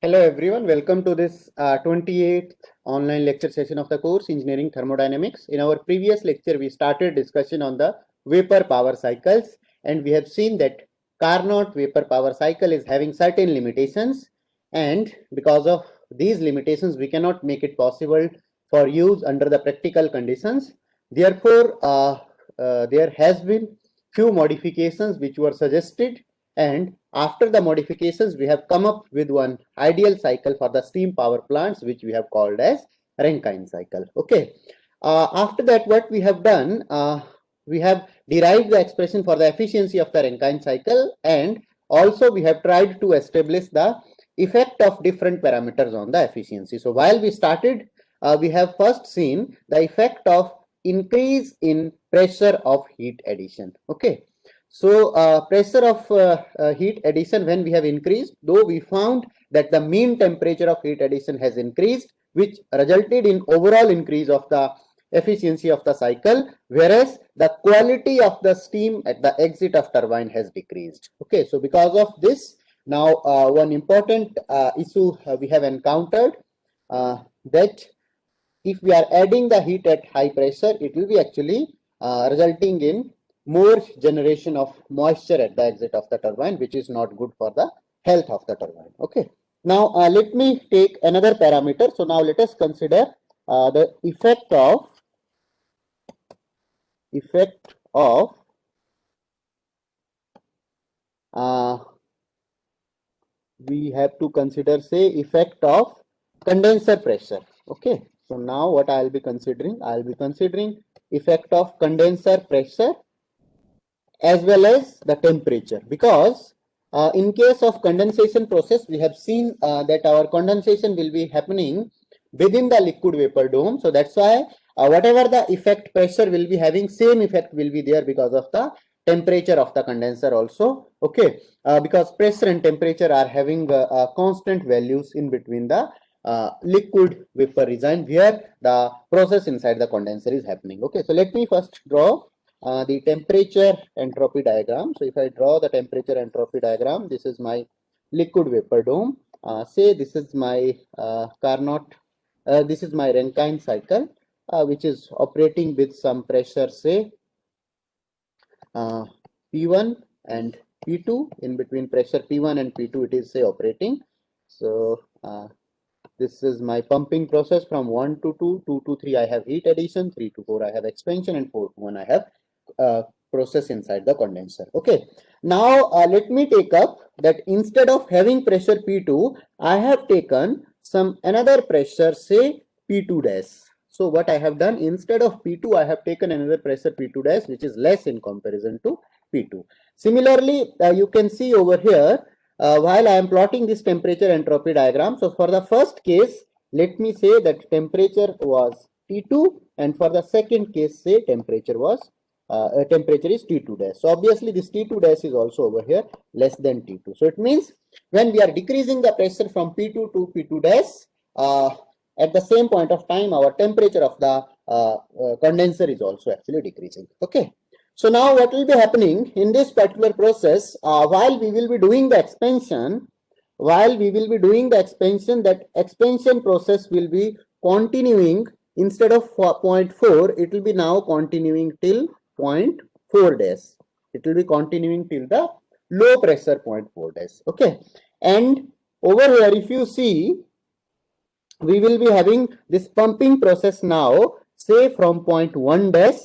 Hello everyone, welcome to this 28th online lecture session of the course Engineering Thermodynamics. In our previous lecture, we started discussion on the vapor power cycles, and we have seen that Carnot vapor power cycle is having certain limitations, and because of these limitations, we cannot make it possible for use under the practical conditions. Therefore, there has been few modifications which were suggested, and after the modifications, we have come up with one ideal cycle for the steam power plants, which we have called as Rankine cycle. Okay. After that, what we have done, we have derived the expression for the efficiency of the Rankine cycle, and also we have tried to establish the effect of different parameters on the efficiency. So while we started, we have first seen the effect of increase in pressure of heat addition. Okay. So pressure of heat addition, when we have increased, though we found that the mean temperature of heat addition has increased, which resulted in overall increase of the efficiency of the cycle, whereas the quality of the steam at the exit of turbine has decreased. Okay, so because of this, now one important issue we have encountered, that if we are adding the heat at high pressure, it will be actually resulting in more generation of moisture at the exit of the turbine, which is not good for the health of the turbine. Okay. Now let me take another parameter. So now let us consider the effect of we have to consider, say, effect of condenser pressure. Okay. So now what I'll be considering effect of condenser pressure as well as the temperature, because in case of condensation process, we have seen that our condensation will be happening within the liquid vapor dome. So that's why whatever the effect pressure will be having, same effect will be there because of the temperature of the condenser also. Okay, because pressure and temperature are having constant values in between the liquid vapor region where the process inside the condenser is happening. Okay, so let me first draw the temperature entropy diagram. So if I draw the temperature entropy diagram, this is my liquid vapor dome. Say this is my Carnot, this is my Rankine cycle, which is operating with some pressure, say P1 and P2. In between pressure P1 and P2, it is say operating. So this is my pumping process from 1 to 2, 2 to 3 I have heat addition, 3 to 4 I have expansion, and 4 to 1 I have process inside the condenser. Okay. Now let me take up that instead of having pressure P2, I have taken some another pressure, say P2 dash. So what I have done, instead of P2, I have taken another pressure P2 dash, which is less in comparison to P2. Similarly, you can see over here, while I am plotting this temperature entropy diagram. So for the first case, let me say that temperature was T2, and for the second case, say temperature was temperature is T2 dash. So obviously this T2 dash is also over here less than T2. So it means when we are decreasing the pressure from P2 to P2 dash, at the same point of time, our temperature of the condenser is also actually decreasing. Okay. So now what will be happening in this particular process, while we will be doing the expansion, that expansion process will be continuing. Instead of 0.4, it will be now continuing till 0.4 dash. It will be continuing till the low pressure 0.4 dash. Okay. And over here, if you see, we will be having this pumping process now, say from 0.1 dash.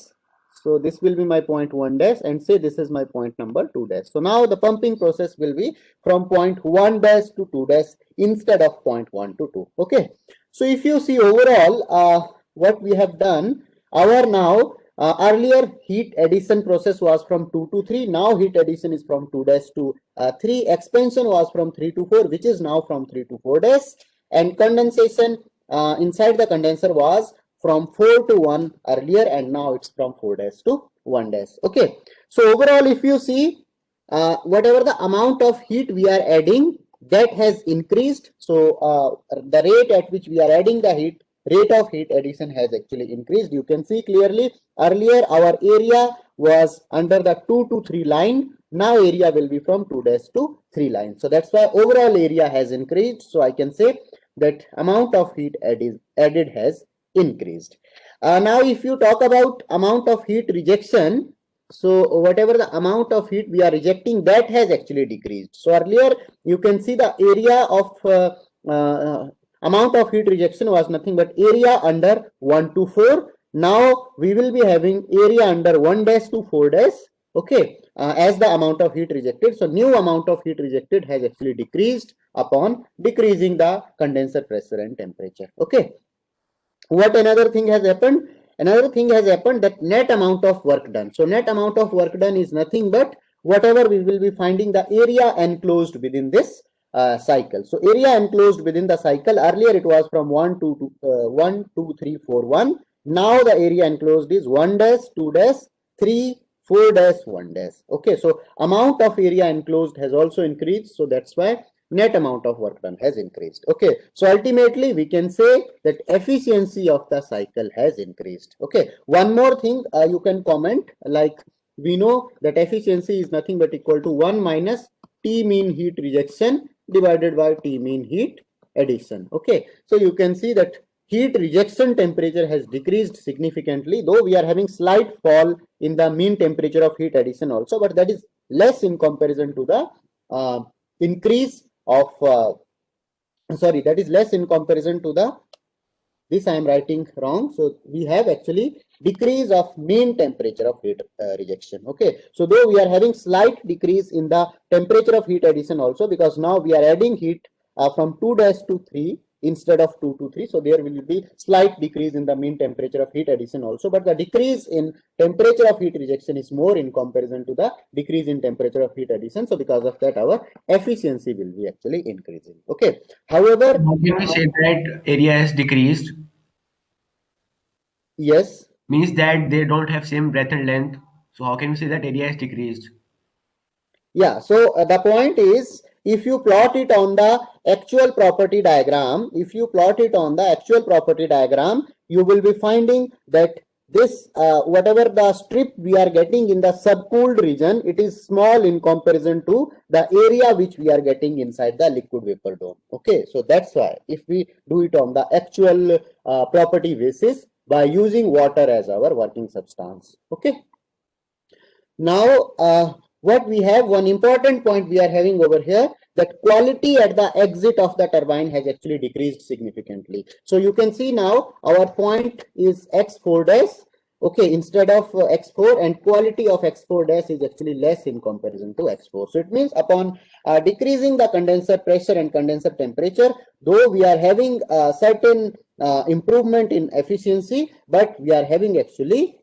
So this will be my 0.1 dash, and say this is my point number 2 dash. So now the pumping process will be from 0.1 dash to 2 dash instead of 0.1 to 2. Okay. So if you see overall, what we have done, our now earlier heat addition process was from 2 to 3. Now heat addition is from 2 dash to 3. Expansion was from 3 to 4, which is now from 3 to 4 dash. And condensation inside the condenser was from 4 to 1 earlier, and now it's from 4 dash to 1 dash. Okay. So overall, if you see, whatever the amount of heat we are adding, that has increased. So the rate at which we are adding the heat, rate of heat addition has actually increased. You can see clearly earlier our area was under the 2 to 3 line. Now area will be from 2 dash to 3 lines. So that's why overall area has increased. So I can say that amount of heat added has increased. Now if you talk about amount of heat rejection, so whatever the amount of heat we are rejecting, that has actually decreased. So earlier you can see the area of amount of heat rejection was nothing but area under 1 to 4. Now we will be having area under 1 dash to 4 dash, okay, as the amount of heat rejected. So new amount of heat rejected has actually decreased upon decreasing the condenser pressure and temperature. Okay. What another thing has happened? Another thing has happened, that net amount of work done. So net amount of work done is nothing but whatever we will be finding the area enclosed within this cycle. So area enclosed within the cycle, earlier it was from 1 to 1 2 3 4 1. Now the area enclosed is 1 dash 2 dash 3 4 dash 1 dash. Okay, so amount of area enclosed has also increased. So that's why net amount of work done has increased. Okay, so ultimately we can say that efficiency of the cycle has increased. Okay, one more thing you can comment, like we know that efficiency is nothing but equal to 1 minus T mean heat rejection divided by T mean heat addition. Okay, so you can see that heat rejection temperature has decreased significantly, though we are having slight fall in the mean temperature of heat addition also, but that is less in comparison to the increase of sorry, that is less in comparison to the, this I am writing wrong. So we have actually decrease of mean temperature of heat rejection. Okay, so though we are having slight decrease in the temperature of heat addition also, because now we are adding heat from 2 dash to 3 instead of 2 to 3. So there will be slight decrease in the mean temperature of heat addition also, but the decrease in temperature of heat rejection is more in comparison to the decrease in temperature of heat addition. So because of that, our efficiency will be actually increasing. Okay, however, How can we say that area has decreased? yes. Means that they don't have same breadth and length. So how can we say that area has decreased? Yeah, so the point is, if you plot it on the actual property diagram, if you plot it on the actual property diagram, you will be finding that this, whatever the strip we are getting in the subcooled region, it is small in comparison to the area which we are getting inside the liquid vapor dome. Okay, so that's why if we do it on the actual property basis by using water as our working substance. Okay. Now, what we have, one important point we are having over here, that quality at the exit of the turbine has actually decreased significantly. So you can see now our point is X4 dash, okay, instead of X4, and quality of X4 dash is actually less in comparison to X4. So it means upon decreasing the condenser pressure and condenser temperature, though we are having certain improvement in efficiency, but we are having actually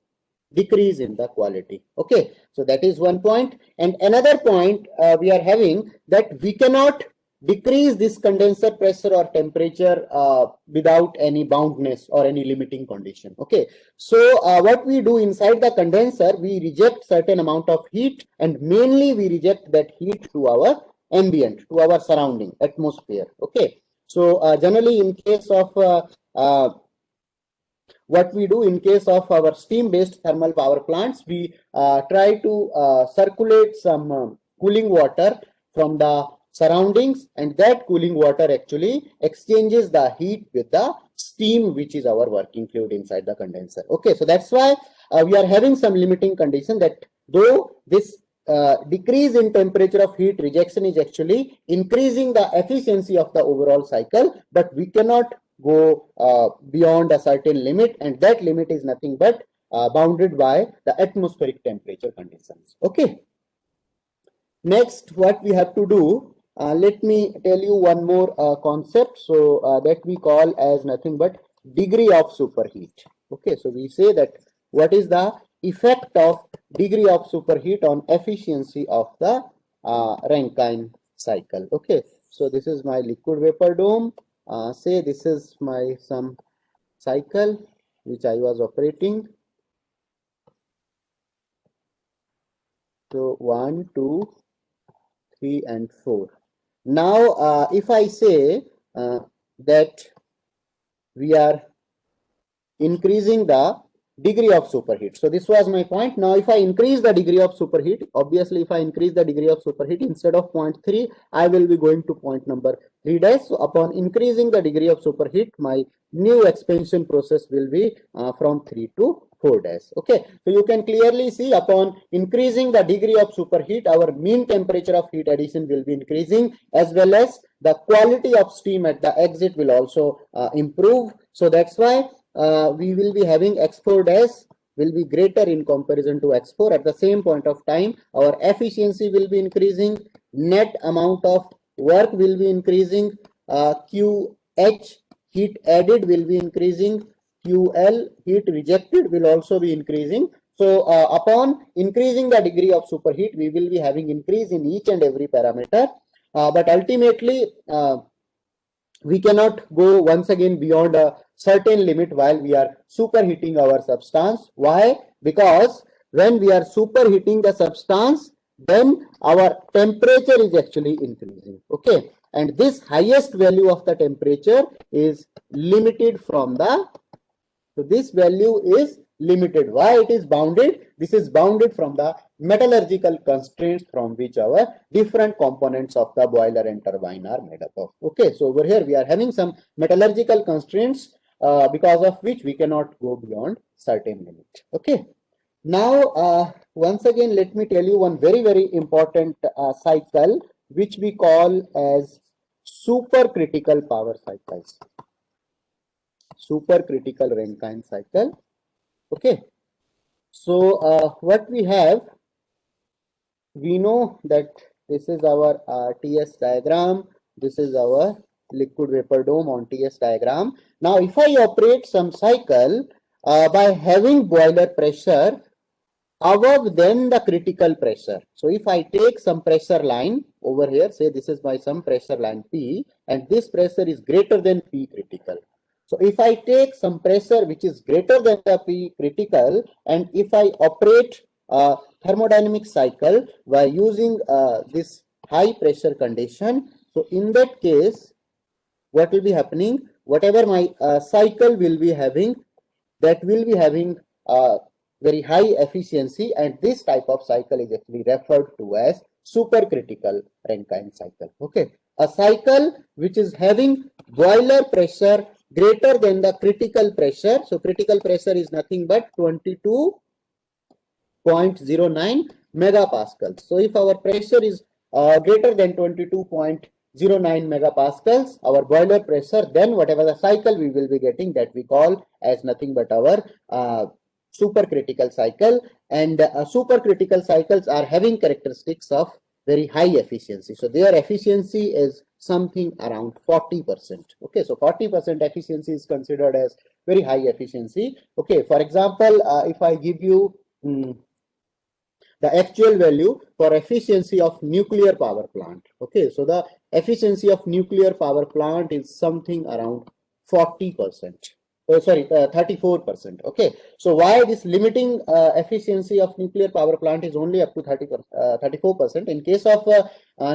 decrease in the quality. Okay, so that is one point. And another point we are having, that we cannot decrease this condenser pressure or temperature without any boundness or any limiting condition. Okay, so what we do inside the condenser, we reject certain amount of heat, and mainly we reject that heat to our ambient, to our surrounding atmosphere. Okay, so generally in case of what we do in case of our steam based thermal power plants, we try to circulate some cooling water from the surroundings, and that cooling water actually exchanges the heat with the steam, which is our working fluid inside the condenser. Okay, so that's why we are having some limiting condition, that though this decrease in temperature of heat rejection is actually increasing the efficiency of the overall cycle, but we cannot go beyond a certain limit, and that limit is nothing but bounded by the atmospheric temperature conditions. Okay, next what we have to do, let me tell you one more concept, so that we call as nothing but degree of superheat. Okay, so we say that what is the effect of degree of superheat on efficiency of the Rankine cycle. Okay, so this is my liquid vapor dome. Say this is my some cycle which I was operating. So 1, 2, 3, and 4. Now, if I say that we are increasing the degree of superheat. So this was my point. Now if I increase the degree of superheat, obviously if I increase the degree of superheat, instead of 0.3, I will be going to point number 3 dash. So upon increasing the degree of superheat, my new expansion process will be from 3 to 4 dash. Okay, so you can clearly see upon increasing the degree of superheat, our mean temperature of heat addition will be increasing, as well as the quality of steam at the exit will also improve. So that's why we will be having X4 dash will be greater in comparison to X4. At the same point of time, our efficiency will be increasing, net amount of work will be increasing, QH heat added will be increasing, QL heat rejected will also be increasing. So upon increasing the degree of superheat, we will be having increase in each and every parameter. But ultimately, we cannot go once again beyond a certain limit while we are superheating our substance. Why? Because when we are superheating the substance, then our temperature is actually increasing. Okay, and this highest value of the temperature is limited from the, so this value is limited. Why it is bounded? This is bounded from the metallurgical constraints from which our different components of the boiler and turbine are made up of. Okay, so over here we are having some metallurgical constraints because of which we cannot go beyond certain limit. Okay, now once again let me tell you one very important cycle which we call as supercritical power cycles. Supercritical Rankine cycle. Okay, so what we have, we know that this is our TS diagram, this is our liquid vapor dome on TS diagram. Now if I operate some cycle by having boiler pressure above than the critical pressure. So if I take some pressure line over here, say this is my some pressure line P, and this pressure is greater than P critical. So if I take some pressure which is greater than the P critical, and if I operate a thermodynamic cycle by using this high pressure condition, so in that case, what will be happening? Whatever my cycle will be having, that will be having very high efficiency, and this type of cycle is actually referred to as supercritical Rankine cycle. Okay, a cycle which is having boiler pressure greater than the critical pressure. So critical pressure is nothing but 22.09 megapascals. So if our pressure is greater than 22.09 megapascals, our boiler pressure, then whatever the cycle we will be getting, that we call as nothing but our supercritical cycle. And supercritical cycles are having characteristics of very high efficiency. So their efficiency is something around 40%. Okay, so 40% efficiency is considered as very high efficiency. Okay, for example, if I give you the actual value for efficiency of nuclear power plant. Okay, so the efficiency of nuclear power plant is something around 40%. Oh, sorry, 34%. Okay, so why this limiting efficiency of nuclear power plant is only up to 34%? In case of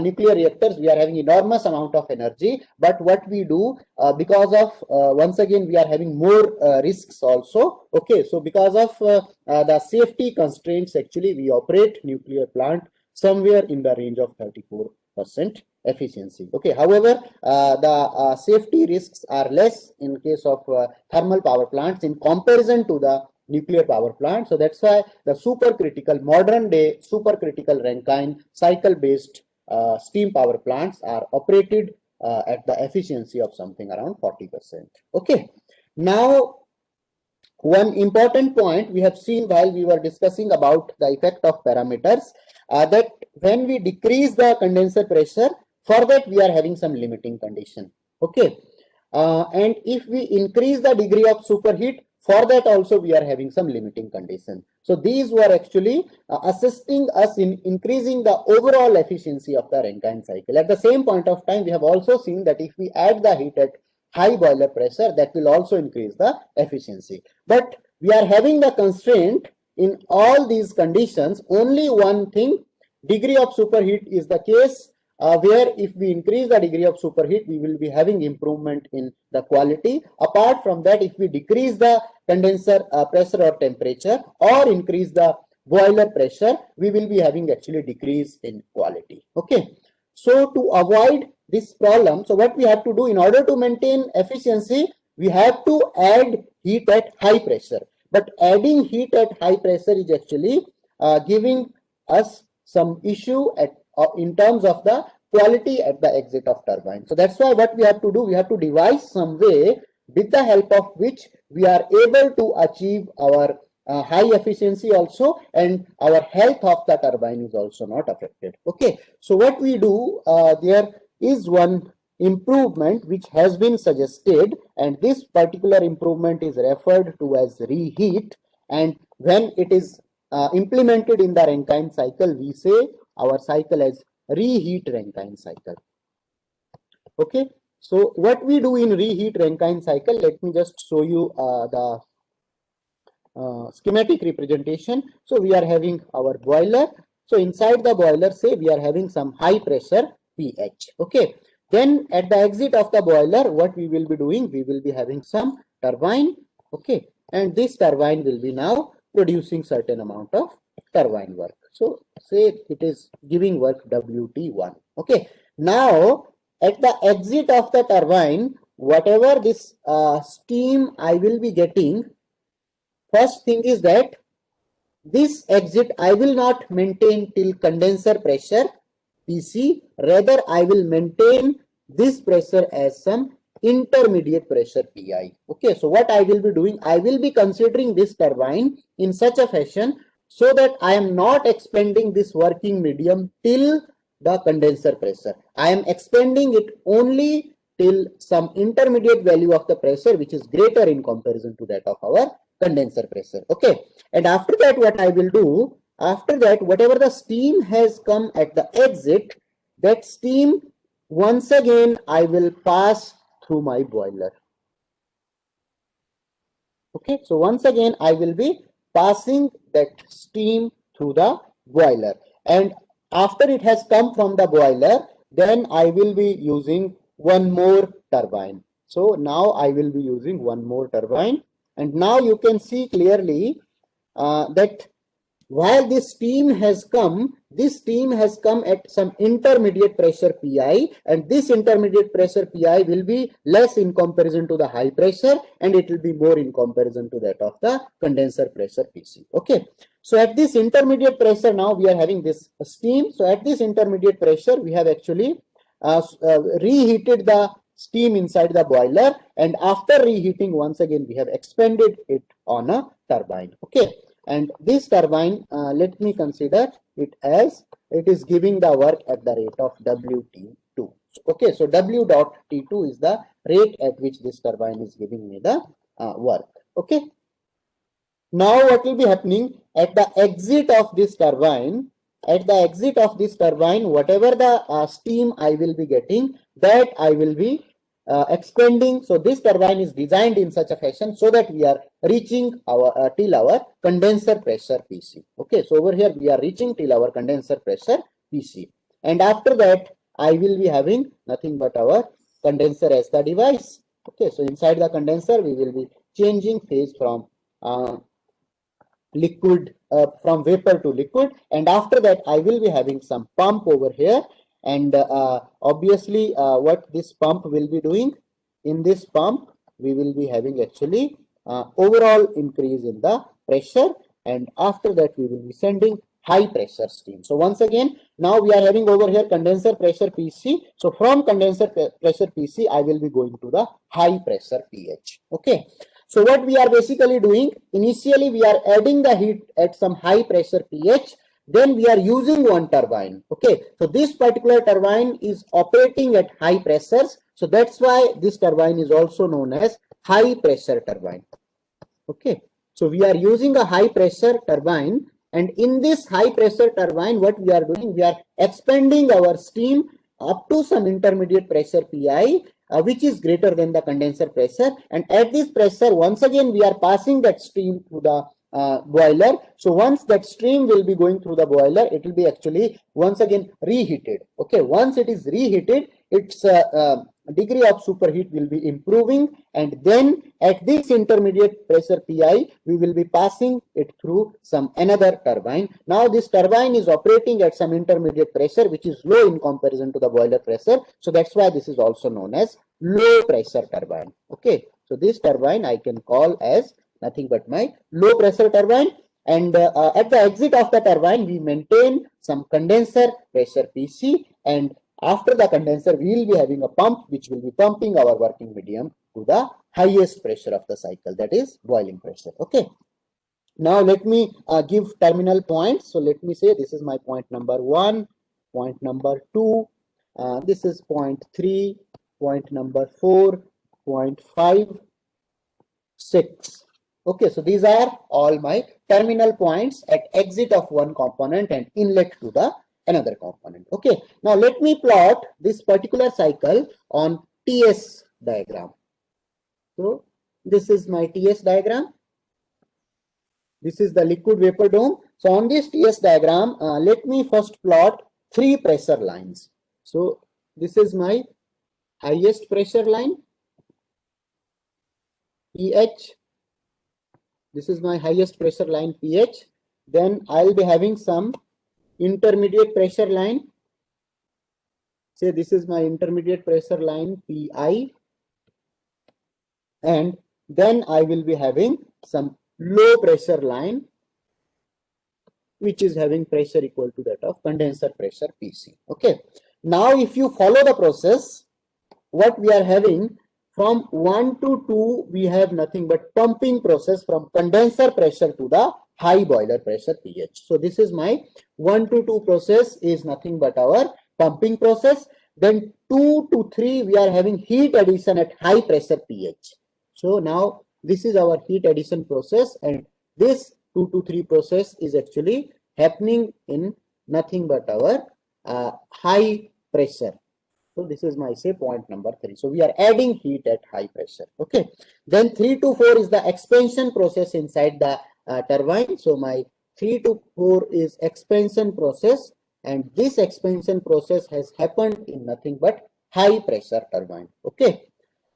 nuclear reactors, we are having enormous amount of energy, but what we do, because of once again we are having more risks also. Okay, so because of the safety constraints, actually we operate nuclear plant somewhere in the range of 34% efficiency. Okay, however, the safety risks are less in case of thermal power plants in comparison to the nuclear power plant. So that's why the supercritical, modern day supercritical Rankine cycle based steam power plants are operated at the efficiency of something around 40%. Okay, now one important point we have seen while we were discussing about the effect of parameters, that when we decrease the condenser pressure, for that we are having some limiting condition. Okay, and if we increase the degree of superheat, for that also we are having some limiting condition. So these were actually assisting us in increasing the overall efficiency of the Rankine cycle. At the same point of time, we have also seen that if we add the heat at high boiler pressure, that will also increase the efficiency. But we are having the constraint in all these conditions. Only one thing, degree of superheat is the case where if we increase the degree of superheat, we will be having improvement in the quality. Apart from that, if we decrease the condenser pressure or temperature or increase the boiler pressure, we will be having actually decrease in quality. Okay. So to avoid this problem, so what we have to do in order to maintain efficiency, we have to add heat at high pressure. But adding heat at high pressure is actually giving us some issue in terms of the quality at the exit of turbine. So that's why what we have to do, we have to devise some way with the help of which we are able to achieve our high efficiency also, and our health of the turbine is also not affected. Okay, so what we do, there is one improvement which has been suggested, and this particular improvement is referred to as reheat, and when it is implemented in the Rankine cycle, we say our cycle as reheat Rankine cycle. Okay, so what we do in reheat Rankine cycle, let me just show you the schematic representation. So we are having our boiler. So inside the boiler, say we are having some high pressure pH. Okay. Then at the exit of the boiler, what we will be doing, we will be having some turbine. Okay. And this turbine will be now producing certain amount of turbine work. So say it is giving work WT1. Okay. Now at the exit of the turbine, whatever this steam I will be getting, first thing is that this exit I will not maintain till condenser pressure PC, rather I will maintain this pressure as some intermediate pressure PI. Okay, so what I will be doing, I will be considering this turbine in such a fashion so that I am not expanding this working medium till the condenser pressure. I am expanding it only till some intermediate value of the pressure which is greater in comparison to that of our condenser pressure. Okay, and after that what I will do, after that whatever the steam has come at the exit, that steam once again I will pass through my boiler. Okay, so once again I will be passing that steam through the boiler, and after it has come from the boiler, then I will be using one more turbine. So now I will be using one more turbine, and now you can see clearly that while this steam has come at some intermediate pressure PI, and this intermediate pressure PI will be less in comparison to the high pressure, and it will be more in comparison to that of the condenser pressure PC. Okay, so at this intermediate pressure now we are having this steam. So at this intermediate pressure we have actually reheated the steam inside the boiler, and after reheating once again we have expanded it on a turbine. Okay, and this turbine, let me consider it as it is giving the work at the rate of WT2. Okay, so W dot T2 is the rate at which this turbine is giving me the work. Okay, now what will be happening at the exit of this turbine? At the exit of this turbine, whatever the steam I will be getting, that I will be expanding. So this turbine is designed in such a fashion so that we are reaching our till our condenser pressure PC. Okay, so over here we are reaching till our condenser pressure PC, and after that I will be having nothing but our condenser as the device. Okay, so inside the condenser we will be changing phase from liquid from vapor to liquid, and after that I will be having some pump over here, and obviously what this pump will be doing, in this pump we will be having actually overall increase in the pressure, and after that we will be sending high pressure steam. So once again now we are having over here condenser pressure PC. So from condenser pressure PC I will be going to the high pressure pH. Okay, so what we are basically doing, initially we are adding the heat at some high pressure pH, then we are using one turbine. Okay, so this particular turbine is operating at high pressures, so that's why this turbine is also known as high pressure turbine. Okay, so we are using a high pressure turbine, and in this high pressure turbine what we are doing, we are expanding our steam up to some intermediate pressure PI, which is greater than the condenser pressure, and at this pressure once again we are passing that steam to the boiler. So once that stream will be going through the boiler, it will be actually once again reheated. Okay, once it is reheated, its degree of superheat will be improving, and then at this intermediate pressure Pi, we will be passing it through some another turbine. Now this turbine is operating at some intermediate pressure which is low in comparison to the boiler pressure. So that's why this is also known as low pressure turbine. Okay, so this turbine I can call as nothing but my low pressure turbine. And at the exit of the turbine, we maintain some condenser pressure PC, and after the condenser, we will be having a pump which will be pumping our working medium to the highest pressure of the cycle, that is boiling pressure. Okay. Now let me give terminal points. So let me say this is my point number 1, point number 2, this is point 3, point number 4, point 5, 6. Okay, so these are all my terminal points at exit of one component and inlet to the another component. Okay, now let me plot this particular cycle on TS diagram. So this is my TS diagram. This is the liquid vapor dome. So on this TS diagram, let me first plot 3 pressure lines. So this is my highest pressure line, pH. This is my highest pressure line, pH. Then I'll be having some intermediate pressure line. Say this is my intermediate pressure line, Pi. And then I will be having some low pressure line, which is having pressure equal to that of condenser pressure, PC. Okay. Now, if you follow the process, what we are having from 1 to 2, we have nothing but pumping process from condenser pressure to the high boiler pressure pH. So this is my 1 to 2 process is nothing but our pumping process. Then 2 to 3, we are having heat addition at high pressure pH. So now this is our heat addition process, and this 2 to 3 process is actually happening in nothing but our high pressure. So this is my say point number 3. So we are adding heat at high pressure. Okay. Then 3 to 4 is the expansion process inside the turbine. So my 3 to 4 is expansion process, and this expansion process has happened in nothing but high pressure turbine. Okay.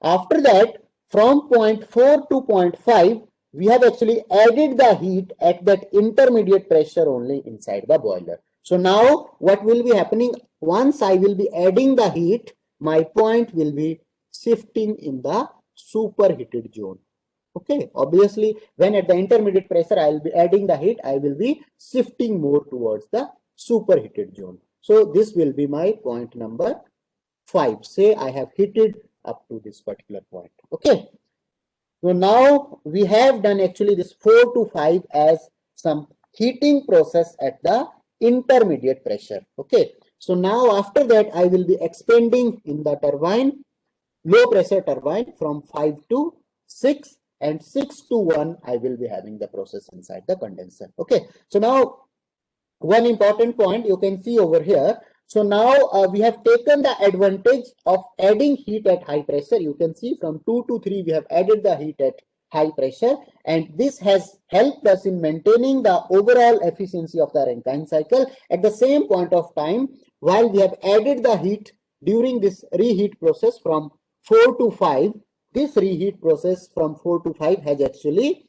After that, from point 4 to point 5, we have actually added the heat at that intermediate pressure only inside the boiler. So now what will be happening, once I will be adding the heat, my point will be shifting in the superheated zone. Okay, obviously when at the intermediate pressure I will be adding the heat, I will be shifting more towards the superheated zone. So this will be my point number 5. Say I have heated up to this particular point. Okay. So now we have done actually this 4 to 5 as some heating process at the intermediate pressure. Okay. So now after that I will be expanding in the turbine, low pressure turbine from 5 to 6, and 6 to 1 I will be having the process inside the condenser. Okay. So now one important point you can see over here. So now we have taken the advantage of adding heat at high pressure. You can see from 2 to 3 we have added the heat at high pressure, and this has helped us in maintaining the overall efficiency of the Rankine cycle. At the same point of time, while we have added the heat during this reheat process from 4 to 5, this reheat process from 4 to 5 has actually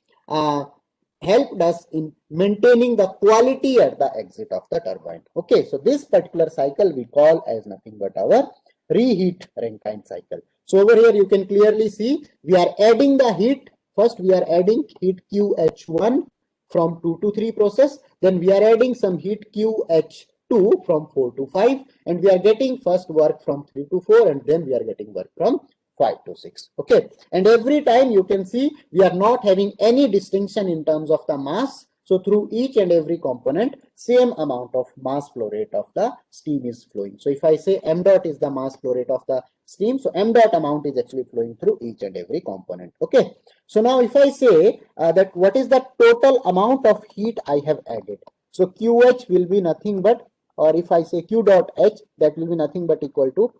helped us in maintaining the quality at the exit of the turbine. Okay, so this particular cycle we call as nothing but our reheat Rankine cycle. So over here you can clearly see we are adding the heat. First we are adding heat QH1 from 2 to 3 process. Then we are adding some heat QH2 from 4 to 5, and we are getting first work from 3 to 4, and then we are getting work from 5 to 6. Okay, and every time you can see we are not having any distinction in terms of the mass. So through each and every component, same amount of mass flow rate of the steam is flowing. So if I say m dot is the mass flow rate of the steam, so m dot amount is actually flowing through each and every component. Okay, so now if I say that what is the total amount of heat I have added, so QH will be nothing but, or if I say Q dot H, that will be nothing but equal to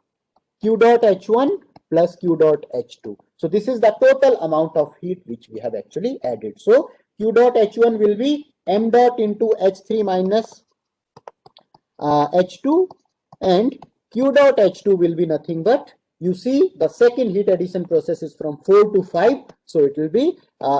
Q dot H1 plus Q dot H2. So this is the total amount of heat which we have actually added. So Q dot H1 will be m dot into H3 minus H2, and Q dot H2 will be nothing but you see the second heat addition process is from 4 to 5. So it will be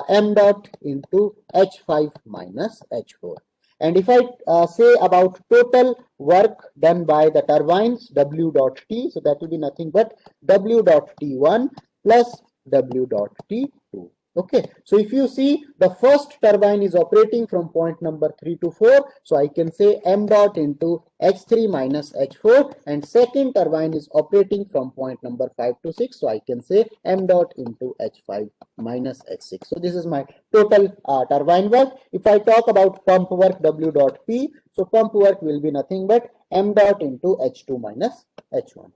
m dot into H5 minus H4. And if I say about total work done by the turbines, W dot T, so that will be nothing but W dot T1 plus W dot T2. Okay, so if you see the first turbine is operating from point number 3 to 4, so I can say m dot into H3 minus H4, and second turbine is operating from point number 5 to 6, so I can say m dot into H5 minus H6. So this is my total turbine work. If I talk about pump work W dot P, so pump work will be nothing but m dot into H2 minus H1.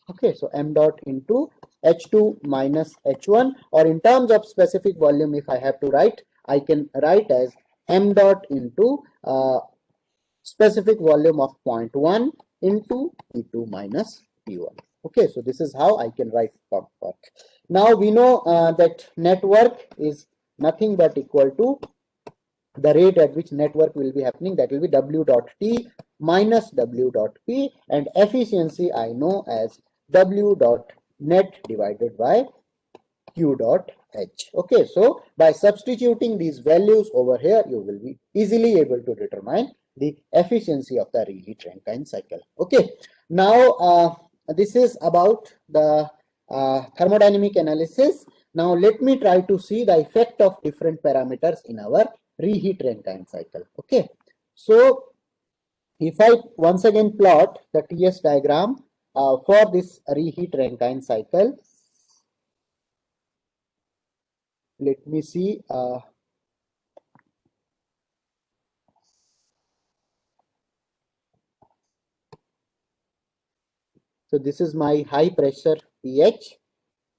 Okay, so m dot into H2 minus H1, or in terms of specific volume, if I have to write, I can write as m dot into specific volume of 0.1 into P2 minus P1. Okay, so this is how I can write pump work. Now we know that net work is nothing but equal to the rate at which network will be happening, that will be W dot T minus W dot P, and efficiency I know as W dot net divided by Q dot H. Okay, so by substituting these values over here, you will be easily able to determine the efficiency of the reheat Rankine cycle. Okay, now this is about the thermodynamic analysis. Now let me try to see the effect of different parameters in our reheat Rankine cycle. Okay, so if I once again plot the TS diagram for this reheat Rankine cycle, let me see. So this is my high pressure pH.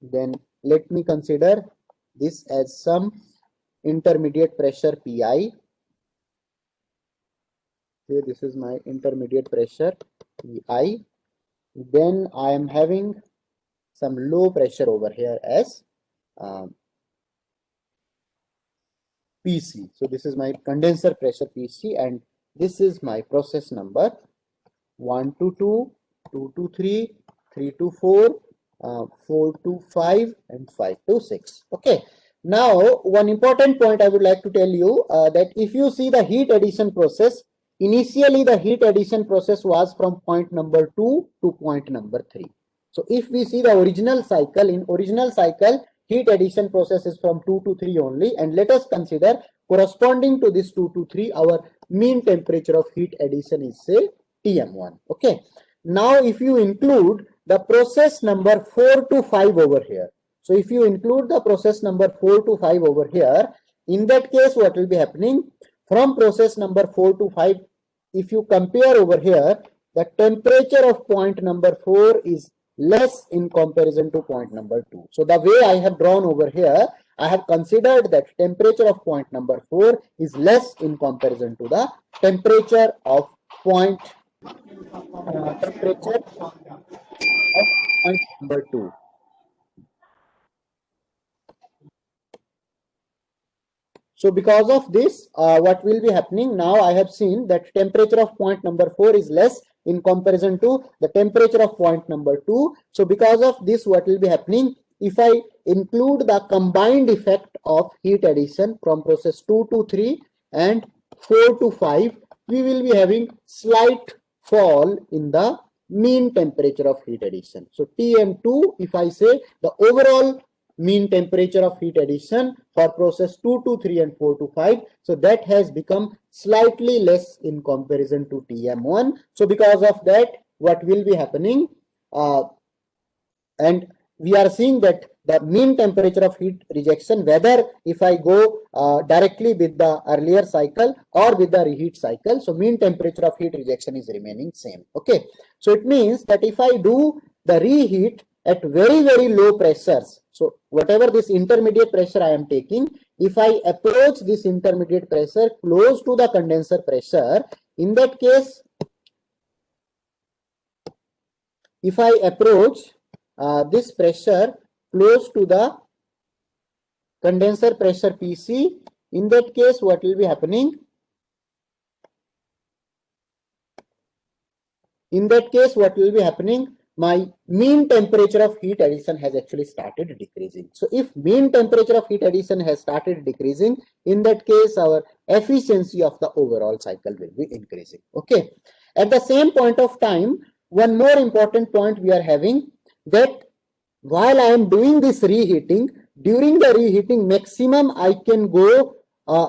Then let me consider this as some intermediate pressure Pi. Here this is my intermediate pressure Pi. Then I am having some low pressure over here as PC. So this is my condenser pressure PC, and this is my process number 1 to 2, 2 to 3, 3 to 4, 4 to 5, and 5 to 6. Okay. Now, one important point I would like to tell you that if you see the heat addition process, initially the heat addition process was from point number 2 to point number 3. So if we see the original cycle, in original cycle, heat addition process is from 2 to 3 only, and let us consider corresponding to this 2 to 3, our mean temperature of heat addition is say TM1. Okay. Now if you include the process number 4 to 5 over here, so if you include the process number 4 to 5 over here, in that case what will be happening from process number 4 to 5, if you compare over here, the temperature of point number 4 is less in comparison to point number 2. So the way I have drawn over here, I have considered that temperature of point number 4 is less in comparison to the temperature of point temperature of point number 2. So because of this, what will be happening now, I have seen that temperature of point number 4 is less in comparison to the temperature of point number 2. So because of this, what will be happening, if I include the combined effect of heat addition from process 2 to 3 and 4 to 5, we will be having slight fall in the mean temperature of heat addition. So TM2, if I say the overall mean temperature of heat addition for process 2 to 3 and 4 to 5, so that has become slightly less in comparison to TM1. So because of that, what will be happening, and we are seeing that the mean temperature of heat rejection, whether if I go directly with the earlier cycle or with the reheat cycle, so mean temperature of heat rejection is remaining same. Okay, so it means that if I do the reheat at very low pressures, so whatever this intermediate pressure I am taking, if I approach this intermediate pressure close to the condenser pressure, in that case, if I approach this pressure close to the condenser pressure PC, in that case what will be happening? In that case what will be happening? my mean temperature of heat addition has actually started decreasing. So if mean temperature of heat addition has started decreasing, in that case our efficiency of the overall cycle will be increasing. Okay. At the same point of time, one more important point we are having, that while I am doing this reheating, during the reheating maximum I can go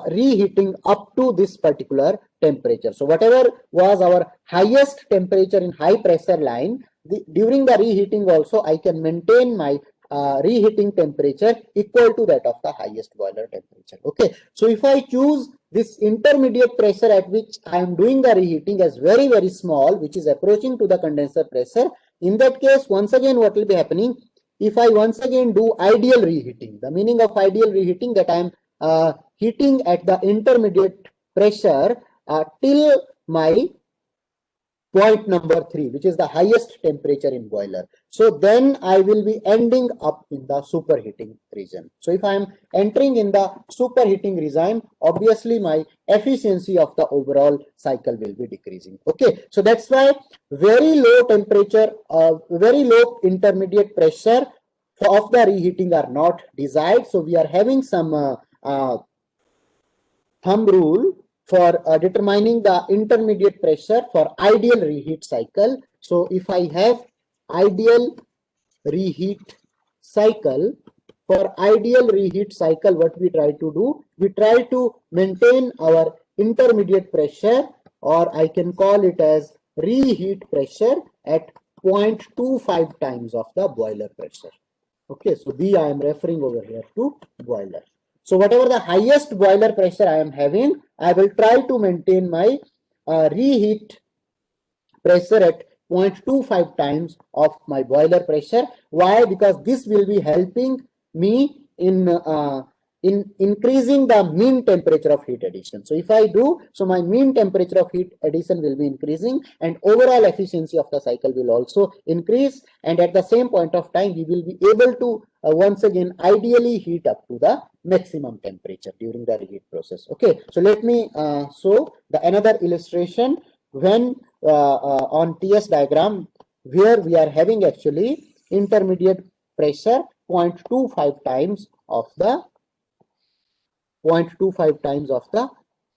reheating up to this particular temperature. So whatever was our highest temperature in high pressure line, during the reheating also I can maintain my reheating temperature equal to that of the highest boiler temperature. Okay, so if I choose this intermediate pressure at which I am doing the reheating as very small, which is approaching to the condenser pressure, in that case once again what will be happening, if I once again do ideal reheating, the meaning of ideal reheating, that I am heating at the intermediate pressure till my point number 3, which is the highest temperature in boiler. So then I will be ending up in the superheating region. So if I am entering in the superheating region, obviously my efficiency of the overall cycle will be decreasing. Okay, so that's why very low temperature, very low intermediate pressure of the reheating are not desired. So we are having some thumb rule for determining the intermediate pressure for ideal reheat cycle. So if I have ideal reheat cycle, for ideal reheat cycle, what we try to do, we try to maintain our intermediate pressure, or I can call it as reheat pressure, at 0.25 times of the boiler pressure. Okay, so B I am referring over here to boiler. So whatever the highest boiler pressure I am having, I will try to maintain my reheat pressure at 0.25 times of my boiler pressure. Why? Because this will be helping me in increasing the mean temperature of heat addition. So if I do, so my mean temperature of heat addition will be increasing, and overall efficiency of the cycle will also increase, and at the same point of time we will be able to once again ideally heat up to the maximum temperature during the reheat process. Okay, so let me show the another illustration when on TS diagram, where we are having actually intermediate pressure 0.25 times of the 0.25 times of the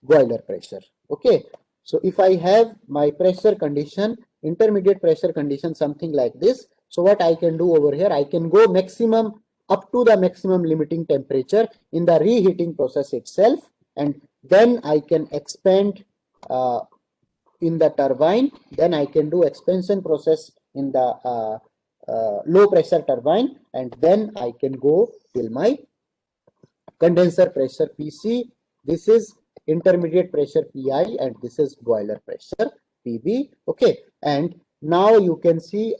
boiler pressure. Okay, so if I have my pressure condition, intermediate pressure condition, something like this, so what I can do over here, I can go maximum up to the maximum limiting temperature in the reheating process itself, and then I can expand in the turbine. Then I can do expansion process in the low pressure turbine, and then I can go till my condenser pressure PC. This is intermediate pressure PI, and this is boiler pressure PB. Okay, and now you can see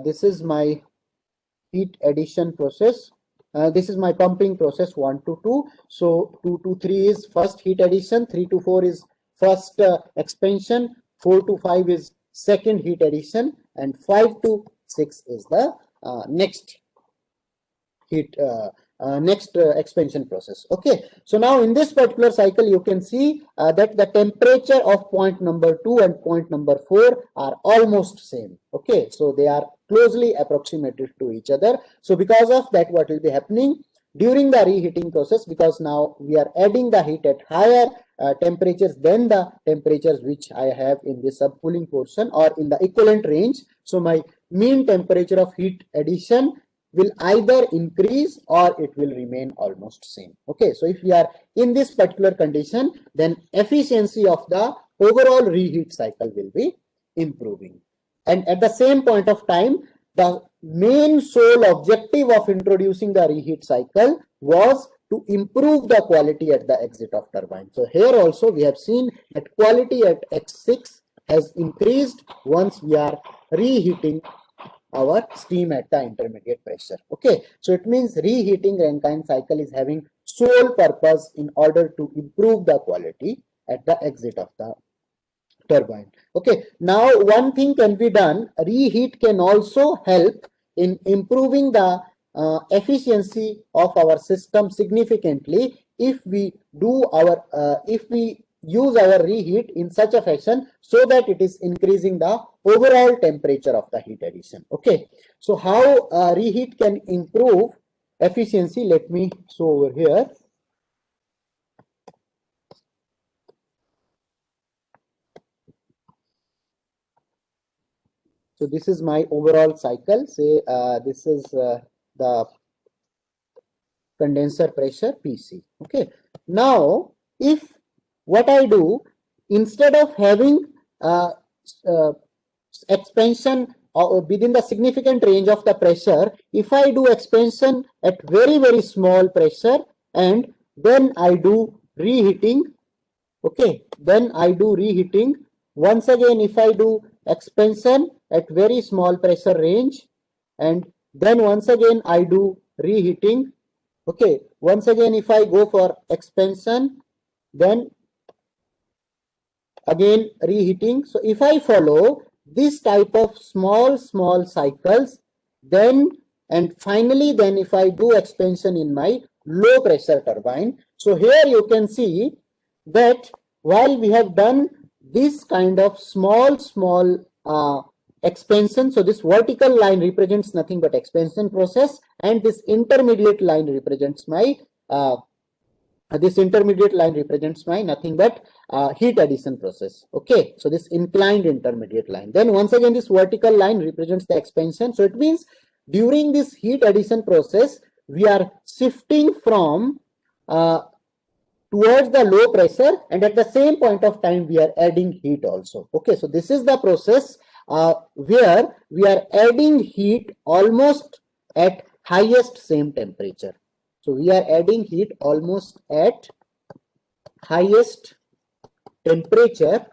this is my heat addition process. This is my pumping process 1 to 2. So 2 to 3 is first heat addition, 3 to 4 is first expansion, 4 to 5 is second heat addition, and 5 to 6 is the next heat expansion process. Okay, so now in this particular cycle you can see that the temperature of point number 2 and point number 4 are almost same. Okay, so they are closely approximated to each other. So because of that, what will be happening during the reheating process, because now we are adding the heat at higher temperatures than the temperatures which I have in the subcooling portion or in the equivalent range. So my mean temperature of heat addition will either increase or it will remain almost same. Okay, so if we are in this particular condition, then efficiency of the overall reheat cycle will be improving. And at the same point of time, the main sole objective of introducing the reheat cycle was to improve the quality at the exit of turbine. So here also we have seen that quality at X6 has increased once we are reheating our steam at the intermediate pressure. Okay, so it means reheating Rankine cycle is having sole purpose in order to improve the quality at the exit of the turbine. Okay, now one thing can be done. Reheat can also help in improving the efficiency of our system significantly if we do our if we use our reheat in such a fashion so that it is increasing the overall temperature of the heat addition. Okay, so how reheat can improve efficiency? Let me show over here. So this is my overall cycle. Say this is the condenser pressure PC. Okay. Now, if what I do, instead of having uh, expansion within the significant range of the pressure, if I do expansion at very small pressure and then I do reheating, okay, then I do reheating. Once again, if I do expansion at very small pressure range and then once again I do reheating. Okay, once again if I go for expansion, then again reheating. So if I follow this type of small cycles, then and finally then if I do expansion in my low pressure turbine. So here you can see that while we have done this kind of small expansion, so this vertical line represents nothing but expansion process and this intermediate line represents my nothing but heat addition process. Okay, so this inclined intermediate line. Then once again this vertical line represents the expansion. So it means during this heat addition process we are shifting from towards the low pressure and at the same point of time we are adding heat also. Okay, so this is the process where we are adding heat almost at highest same temperature. So we are adding heat almost at highest temperature.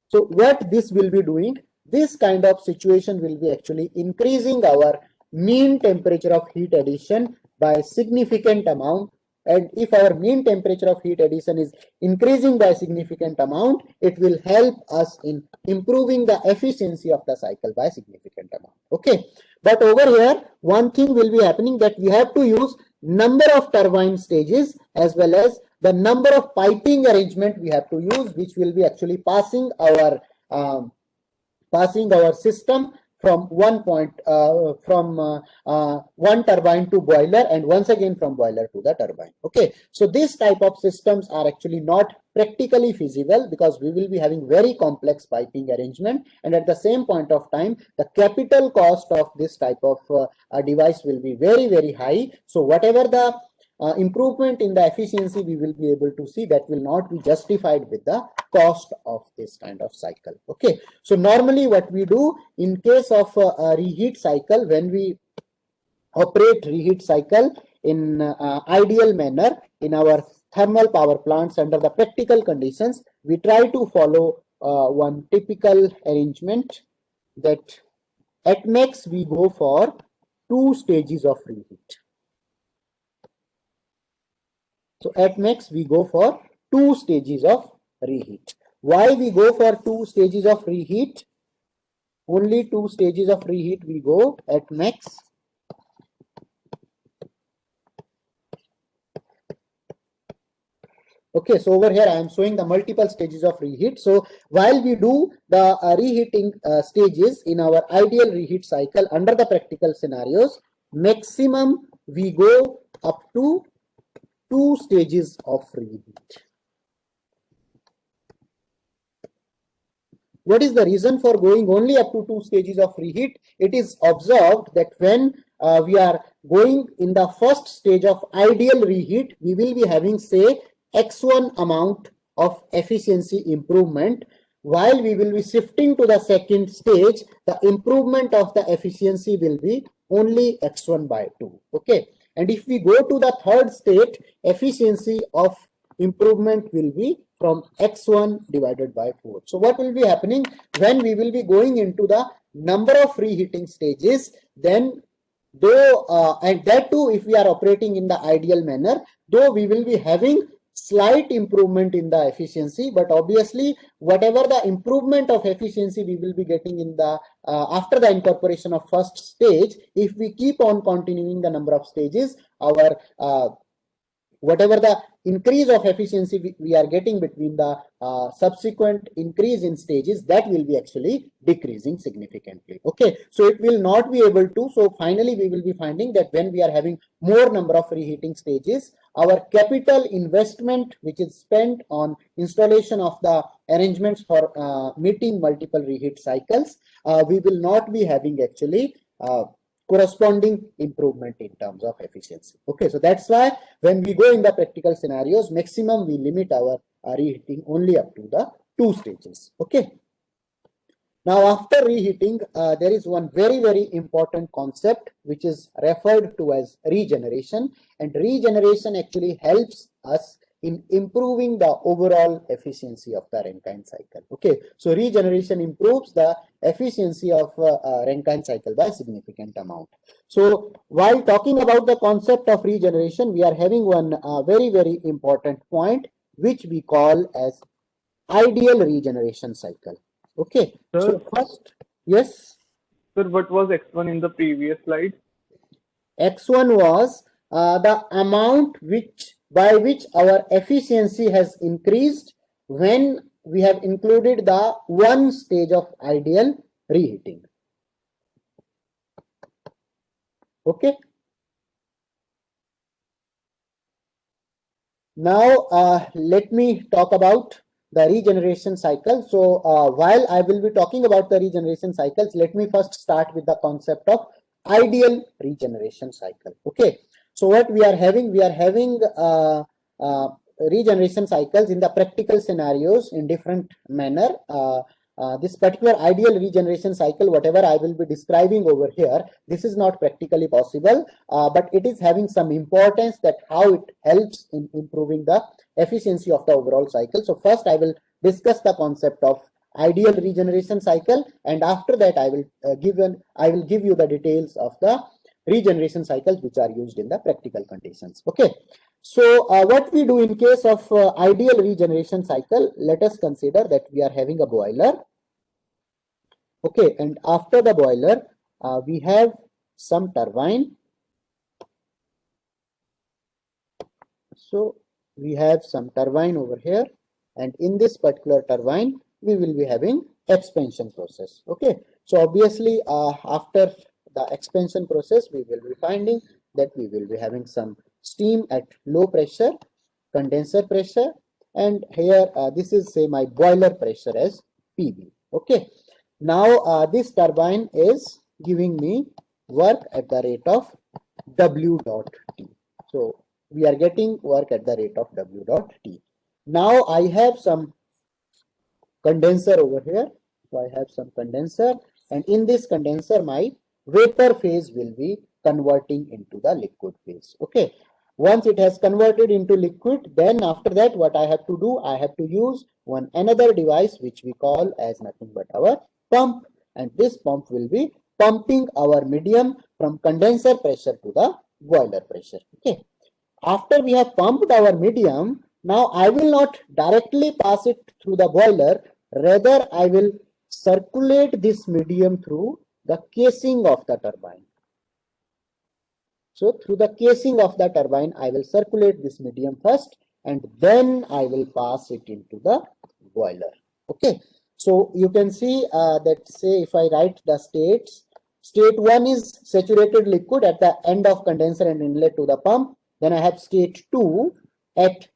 So what this will be doing, this kind of situation will be actually increasing our mean temperature of heat addition by significant amount. And if our mean temperature of heat addition is increasing by a significant amount, it will help us in improving the efficiency of the cycle by a significant amount. Okay, but over here one thing will be happening, that we have to use number of turbine stages as well as the number of piping arrangement we have to use, which will be actually passing our system from one point one turbine to boiler and once again from boiler to the turbine. Okay, so this type of systems are actually not practically feasible because we will be having very complex piping arrangement and at the same point of time the capital cost of this type of device will be very high. So whatever the improvement in the efficiency we will be able to see, that will not be justified with the cost of this kind of cycle. Okay, so normally what we do in case of a reheat cycle, when we operate reheat cycle in ideal manner in our thermal power plants under the practical conditions, we try to follow one typical arrangement, that at max we go for 2 stages of reheat. So at max we go for 2 stages of reheat. Why we go for 2 stages of reheat? Only 2 stages of reheat we go at max. Okay, so over here I am showing the multiple stages of reheat. So while we do the reheating stages in our ideal reheat cycle under the practical scenarios, maximum we go up to 2 stages of reheat. What is the reason for going only up to 2 stages of reheat? It is observed that when we are going in the first stage of ideal reheat, we will be having say X1 amount of efficiency improvement, while we will be shifting to the second stage, the improvement of the efficiency will be only X1 by 2. Okay, and if we go to the third state, efficiency of improvement will be from X1 divided by 4. So what will be happening when we will be going into the number of reheating stages, then though and that too if we are operating in the ideal manner, though we will be having slight improvement in the efficiency, but obviously whatever the improvement of efficiency we will be getting in the after the incorporation of first stage, if we keep on continuing the number of stages, our whatever the increase of efficiency we are getting between the subsequent increase in stages, that will be actually decreasing significantly. Okay, so it will not be able to. So finally we will be finding that when we are having more number of reheating stages, our capital investment which is spent on installation of the arrangements for meeting multiple reheat cycles, we will not be having actually corresponding improvement in terms of efficiency. Okay, so that's why when we go in the practical scenarios, maximum we limit our reheating only up to the 2 stages. Okay. Now, after reheating, there is one very important concept which is referred to as regeneration, and regeneration actually helps us in improving the overall efficiency of the Rankine cycle. Okay, so regeneration improves the efficiency of Rankine cycle by a significant amount. So while talking about the concept of regeneration, we are having one very important point which we call as ideal regeneration cycle. Okay, so Sir, first, yes, sir, what was X1 in the previous slide? X1 was the amount by which our efficiency has increased when we have included the one stage of ideal reheating. Okay. Now, let me talk about the regeneration cycle. So, while I will be talking about the regeneration cycles, let me first start with the concept of ideal regeneration cycle. Okay. So, what we are having regeneration cycles in the practical scenarios in different manner. This particular ideal regeneration cycle, whatever I will be describing over here, this is not practically possible, but it is having some importance that how it helps in improving the efficiency of the overall cycle. So first I will discuss the concept of ideal regeneration cycle, and after that I will give you the details of the regeneration cycles which are used in the practical conditions. Okay. So what we do in case of ideal regeneration cycle, let us consider that we are having a boiler. Okay, and after the boiler, we have some turbine. So we have some turbine over here, and in this particular turbine, we will be having expansion process. Okay, so obviously after the expansion process, we will be finding that we will be having some steam at low pressure, condenser pressure, and here this is say my boiler pressure as PB. Okay, now this turbine is giving me work at the rate of W dot T. So we are getting work at the rate of W dot T. Now I have some condenser over here. So I have some condenser, and in this condenser my vapor phase will be converting into the liquid phase. Okay, once it has converted into liquid, then after that what I have to do, I have to use one another device which we call as nothing but our pump, and this pump will be pumping our medium from condenser pressure to the boiler pressure. Okay, after we have pumped our medium, now I will not directly pass it through the boiler, rather I will circulate this medium through the casing of the turbine. So through the casing of the turbine, I will circulate this medium first, and then I will pass it into the boiler. Okay, so you can see that say if I write the states, state 1 is saturated liquid at the end of condenser and inlet to the pump. Then I have state 2 at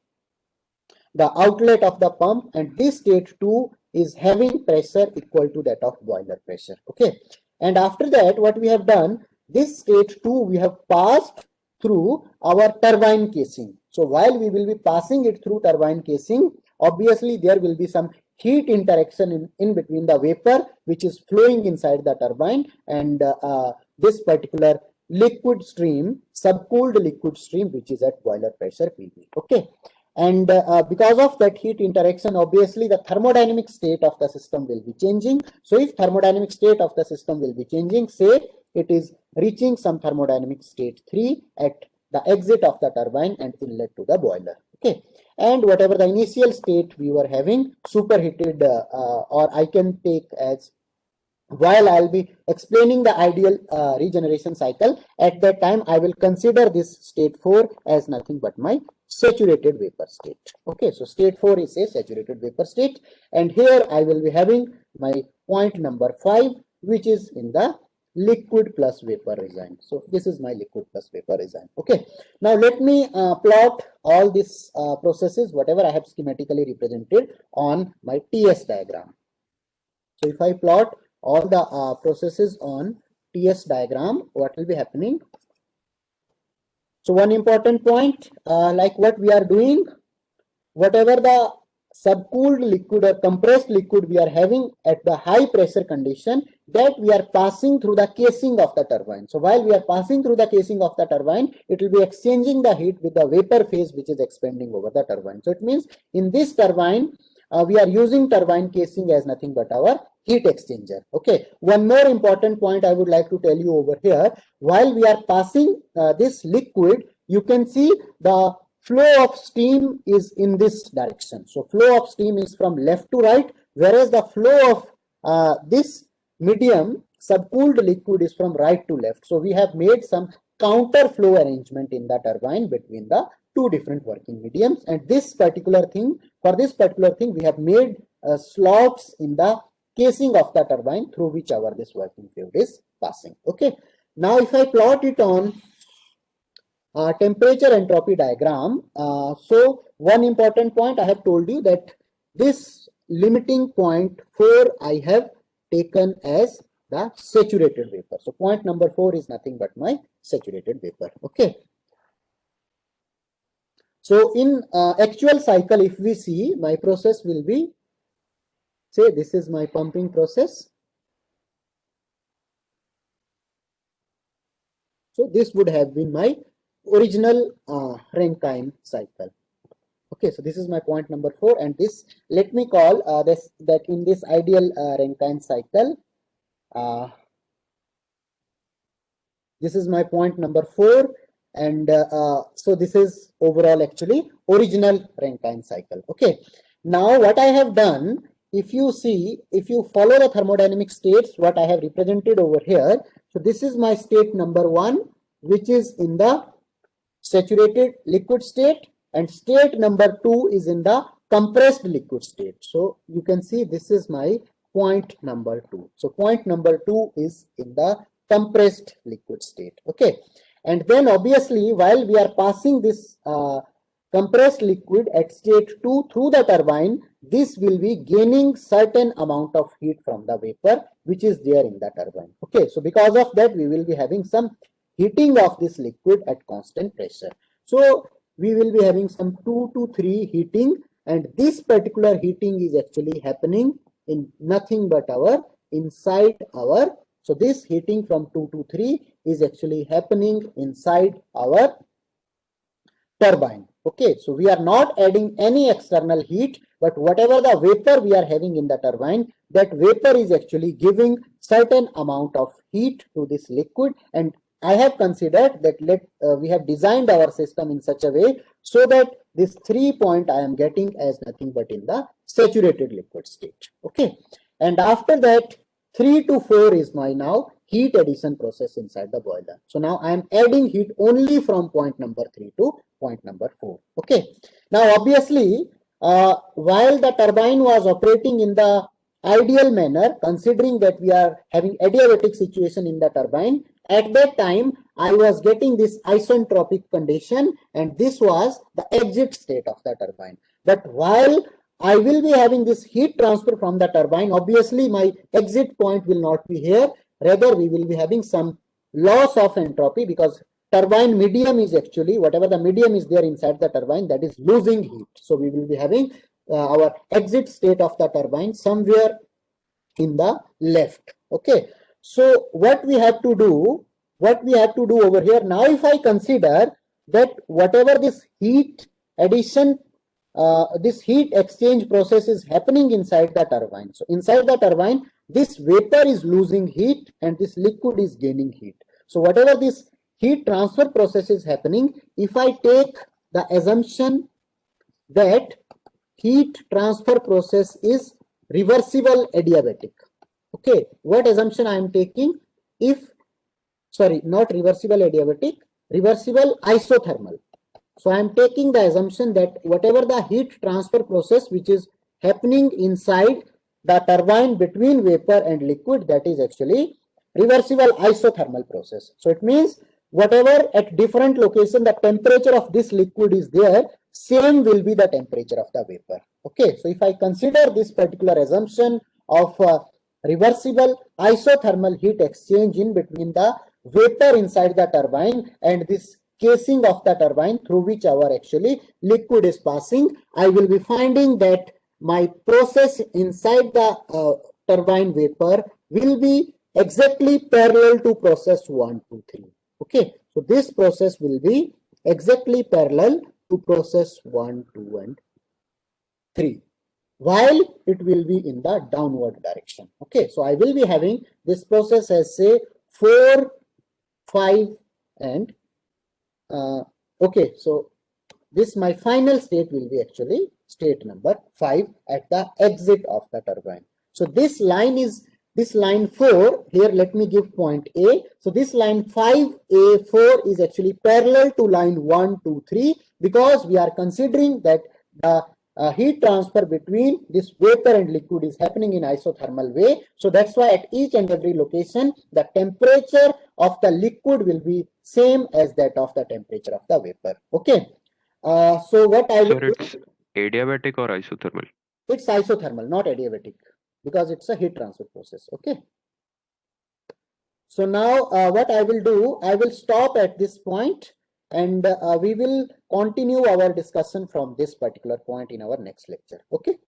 the outlet of the pump, and this state 2 is having pressure equal to that of boiler pressure. Okay, and after that what we have done, this state 2 we have passed through our turbine casing. So while we will be passing it through turbine casing, obviously there will be some heat interaction in between the vapor which is flowing inside the turbine and this particular liquid stream, subcooled liquid stream, which is at boiler pressure PB. Okay, and because of that heat interaction, obviously the thermodynamic state of the system will be changing. So if thermodynamic state of the system will be changing, say it is reaching some thermodynamic state 3 at the exit of the turbine and inlet to the boiler. Okay, and whatever the initial state we were having superheated, or I can take as, while I'll be explaining the ideal regeneration cycle, at that time I will consider this state 4 as nothing but my saturated vapor state. Okay, so state 4 is a saturated vapor state, and here I will be having my point number 5, which is in the liquid plus vapor regime. So this is my liquid plus vapor regime. Okay, now let me plot all these processes, whatever I have schematically represented, on my TS diagram. So if I plot all the processes on TS diagram, what will be happening? So one important point, like what we are doing, whatever the subcooled liquid or compressed liquid we are having at the high pressure condition, that we are passing through the casing of the turbine. So while we are passing through the casing of the turbine, it will be exchanging the heat with the vapor phase which is expanding over the turbine. So it means in this turbine, we are using turbine casing as nothing but our heat exchanger. Okay, one more important point I would like to tell you over here, while we are passing this liquid, you can see the flow of steam is in this direction. So flow of steam is from left to right, whereas the flow of this medium subcooled liquid is from right to left. So we have made some counter flow arrangement in the turbine between the two different working mediums, and this particular thing, for this particular thing, we have made slots in the casing of the turbine through which our this working fluid is passing. Okay, now if I plot it on temperature entropy diagram, so one important point I have told you that this limiting point 4 I have taken as the saturated vapor. So point number 4 is nothing but my saturated vapor. Okay. So in actual cycle, if we see, my process will be, say this is my pumping process. So this would have been my original Rankine cycle. Okay, so this is my point number 4, and this, let me call this, that in this ideal Rankine cycle, this is my point number 4, and so this is overall actually original Rankine cycle. Okay, now what I have done, if you see, if you follow the thermodynamic states, what I have represented over here, so this is my state number 1, which is in the saturated liquid state, and state number 2 is in the compressed liquid state. So you can see this is my point number 2. So point number 2 is in the compressed liquid state. Okay, and then obviously while we are passing this compressed liquid at state 2 through the turbine, this will be gaining certain amount of heat from the vapor which is there in the turbine. Okay, so because of that we will be having some heating of this liquid at constant pressure. So we will be having some 2 to 3 heating, and this particular heating is actually happening in nothing but our inside our, so this heating from 2 to 3 is actually happening inside our turbine. Okay, so we are not adding any external heat, but whatever the vapor we are having in the turbine, that vapor is actually giving certain amount of heat to this liquid, and I have considered that we have designed our system in such a way so that this 3 point I am getting as nothing but in the saturated liquid state. Okay, and after that 3 to 4 is my now heat addition process inside the boiler. So now I am adding heat only from point number 3 to point number 4. Okay, now obviously while the turbine was operating in the ideal manner, considering that we are having adiabatic situation in the turbine, at that time I was getting this isentropic condition, and this was the exit state of the turbine. But while I will be having this heat transfer from the turbine, obviously my exit point will not be here, rather we will be having some loss of entropy, because turbine medium is actually, whatever the medium is there inside the turbine, that is losing heat. So we will be having our exit state of the turbine somewhere in the left. Okay, so what we have to do over here now, if I consider that whatever this heat addition, this heat exchange process is happening inside the turbine. So inside the turbine, this vapor is losing heat and this liquid is gaining heat. So whatever this heat transfer process is happening, if I take the assumption that heat transfer process is reversible adiabatic. Okay, what assumption I am taking? If, sorry, not reversible adiabatic, reversible isothermal. So I am taking the assumption that whatever the heat transfer process which is happening inside the turbine between vapor and liquid, that is actually reversible isothermal process. So it means whatever at different location the temperature of this liquid is there, same will be the temperature of the vapor. Okay, so if I consider this particular assumption of reversible isothermal heat exchange in between the vapor inside the turbine and this casing of the turbine through which our actually liquid is passing, I will be finding that my process inside the turbine vapor will be exactly parallel to process 1, 2, 3. Okay, so this process will be exactly parallel to process 1, 2, and 3, while it will be in the downward direction. Okay, so I will be having this process as say 4, 5, and okay, so this my final state will be actually state number 5 at the exit of the turbine. So this line is this line 4 here. Let me give point A. So this line 5A4 is actually parallel to line 1, 2, 3 because we are considering that the heat transfer between this vapor and liquid is happening in isothermal way. So that's why at each and every location the temperature of the liquid will be same as that of the temperature of the vapor. Okay. So what I will Sir, do, it's adiabatic or isothermal? it's isothermal, not adiabatic, because it's a heat transfer process. Okay. So now what I will do, I will stop at this point and we will continue our discussion from this particular point in our next lecture. Okay.